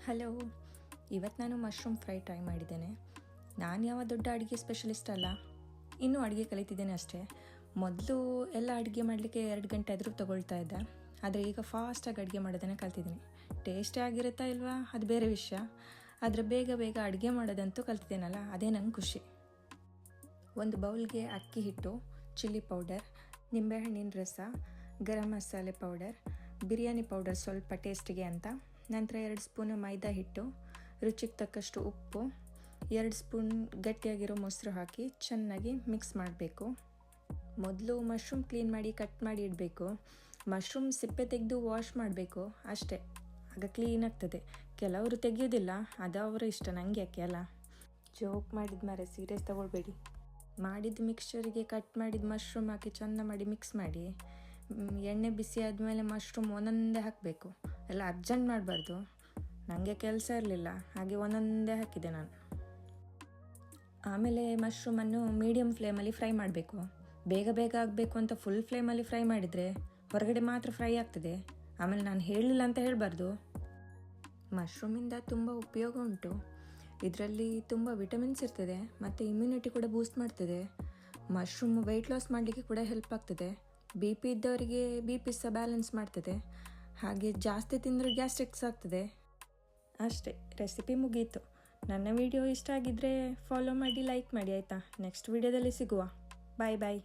Hello, ಇವತ್ತು ನಾನು mushroom fry try ಮಾಡಿದ್ದೇನೆ. ನಾನು ಯಾವ ದೊಡ್ಡ ಅಡುಗೆ ಸ್ಪೆಷಲಿಸ್ಟ್ ಅಲ್ಲ, ಇನ್ನೂ ಅಡುಗೆ ಕಲಿತಿದ್ದೇನೆ ಅಷ್ಟೇ. ಮೊದಲು ಎಲ್ಲ ಅಡುಗೆ ಮಾಡಲಿಕ್ಕೆ 2 ಗಂಟೆ ಆದರೂ ತೊಗೊಳ್ತಾ ಇದ್ದೆ, ಆದರೆ ಈಗ ಫಾಸ್ಟಾಗಿ ಅಡುಗೆ ಮಾಡೋದನ್ನು ಕಲ್ತಿದ್ದೀನಿ. ಟೇಸ್ಟೇ ಆಗಿರುತ್ತಾ ಇಲ್ವಾ ಅದು ಬೇರೆ ವಿಷಯ, ಆದರೆ ಬೇಗ ಬೇಗ ಅಡುಗೆ ಮಾಡೋದಂತೂ ಕಲ್ತಿದ್ದೇನಲ್ಲ, ಅದೇ ನಂಗೆ ಖುಷಿ. ಒಂದು ಬೌಲ್ಗೆ ಅಕ್ಕಿ ಹಿಟ್ಟು, ಚಿಲ್ಲಿ ಪೌಡರ್, ನಿಂಬೆಹಣ್ಣಿನ ರಸ, ಗರಂ ಮಸಾಲೆ ಪೌಡರ್, ಬಿರಿಯಾನಿ ಪೌಡರ್ ಸ್ವಲ್ಪ ಟೇಸ್ಟಿಗೆ ಅಂತ, ನಂತರ 2 ಸ್ಪೂನು ಮೈದಾ ಹಿಟ್ಟು, ರುಚಿಗೆ ತಕ್ಕಷ್ಟು ಉಪ್ಪು, 2 ಸ್ಪೂನ್ ಗಟ್ಟಿಯಾಗಿರೋ ಮೊಸರು ಹಾಕಿ ಚೆನ್ನಾಗಿ ಮಿಕ್ಸ್ ಮಾಡಬೇಕು. ಮೊದಲು ಮಶ್ರೂಮ್ ಕ್ಲೀನ್ ಮಾಡಿ ಕಟ್ ಮಾಡಿ ಇಡಬೇಕು. ಮಶ್ರೂಮ್ ಸಿಪ್ಪೆ ತೆಗೆದು ವಾಶ್ ಮಾಡಬೇಕು ಅಷ್ಟೇ, ಆಗ ಕ್ಲೀನ್ ಆಗ್ತದೆ. ಕೆಲವರು ತೆಗೆಯೋದಿಲ್ಲ, ಅದು ಅವರ ಇಷ್ಟ, ನನಗೆ ಯಾಕೆ ಅಲ್ಲ. ಜೋಕ್ ಮಾಡಿದ ಮಾರೆ, ಸೀರಿಯಸ್ ತಗೊಳ್ಬೇಡಿ. ಮಾಡಿದ ಮಿಕ್ಸ್ಚರಿಗೆ ಕಟ್ ಮಾಡಿದ ಮಶ್ರೂಮ್ ಹಾಕಿ ಚೆಂದ ಮಾಡಿ ಮಿಕ್ಸ್ ಮಾಡಿ. ಎಣ್ಣೆ ಬಿಸಿ ಆದಮೇಲೆ ಮಶ್ರೂಮ್ ಒಂದೊಂದೇ ಹಾಕಬೇಕು, ಎಲ್ಲ ಅರ್ಜೆಂಟ್ ಮಾಡಬಾರ್ದು. ನನಗೆ ಕೆಲಸ ಇರಲಿಲ್ಲ, ಹಾಗೆ ಒಂದೊಂದೇ ಹಾಕಿದೆ ನಾನು. ಆಮೇಲೆ ಮಶ್ರೂಮನ್ನು ಮೀಡಿಯಮ್ ಫ್ಲೇಮಲ್ಲಿ ಫ್ರೈ ಮಾಡಬೇಕು. ಬೇಗ ಬೇಗ ಆಗಬೇಕು ಅಂತ ಫುಲ್ ಫ್ಲೇಮಲ್ಲಿ ಫ್ರೈ ಮಾಡಿದರೆ ಹೊರಗಡೆ ಮಾತ್ರ ಫ್ರೈ ಆಗ್ತದೆ. ಆಮೇಲೆ ನಾನು ಹೇಳಲಿಲ್ಲ ಅಂತ ಹೇಳಬಾರ್ದು. ಮಶ್ರೂಮಿಂದ ತುಂಬ ಉಪಯೋಗ ಉಂಟು. ಇದರಲ್ಲಿ ತುಂಬ ವಿಟಮಿನ್ಸ್ ಇರ್ತದೆ ಮತ್ತು ಇಮ್ಯುನಿಟಿ ಕೂಡ ಬೂಸ್ಟ್ ಮಾಡ್ತದೆ. ಮಶ್ರೂಮ್ ವೆಯ್ಟ್ ಲಾಸ್ ಮಾಡಲಿಕ್ಕೆ ಕೂಡ ಹೆಲ್ಪ್ ಆಗ್ತದೆ. BP ಇದ್ದವರಿಗೆ BP ಸಹ ಬ್ಯಾಲೆನ್ಸ್ ಮಾಡ್ತದೆ. ಹಾಗೆ ಜಾಸ್ತಿ ತಿಂದರೆ ಗ್ಯಾಸ್ಟ್ರಿಕ್ಸ್ ಆಗ್ತದೆ. ಅಷ್ಟೇ, ರೆಸಿಪಿ ಮುಗೀತು. ನನ್ನ ವಿಡಿಯೋ ಇಷ್ಟ ಆಗಿದ್ದರೆ ಫಾಲೋ ಮಾಡಿ, ಲೈಕ್ ಮಾಡಿ ಆಯಿತಾ. ನೆಕ್ಸ್ಟ್ ವಿಡಿಯೋದಲ್ಲಿ ಸಿಗುವ. ಬಾಯ್ ಬಾಯ್.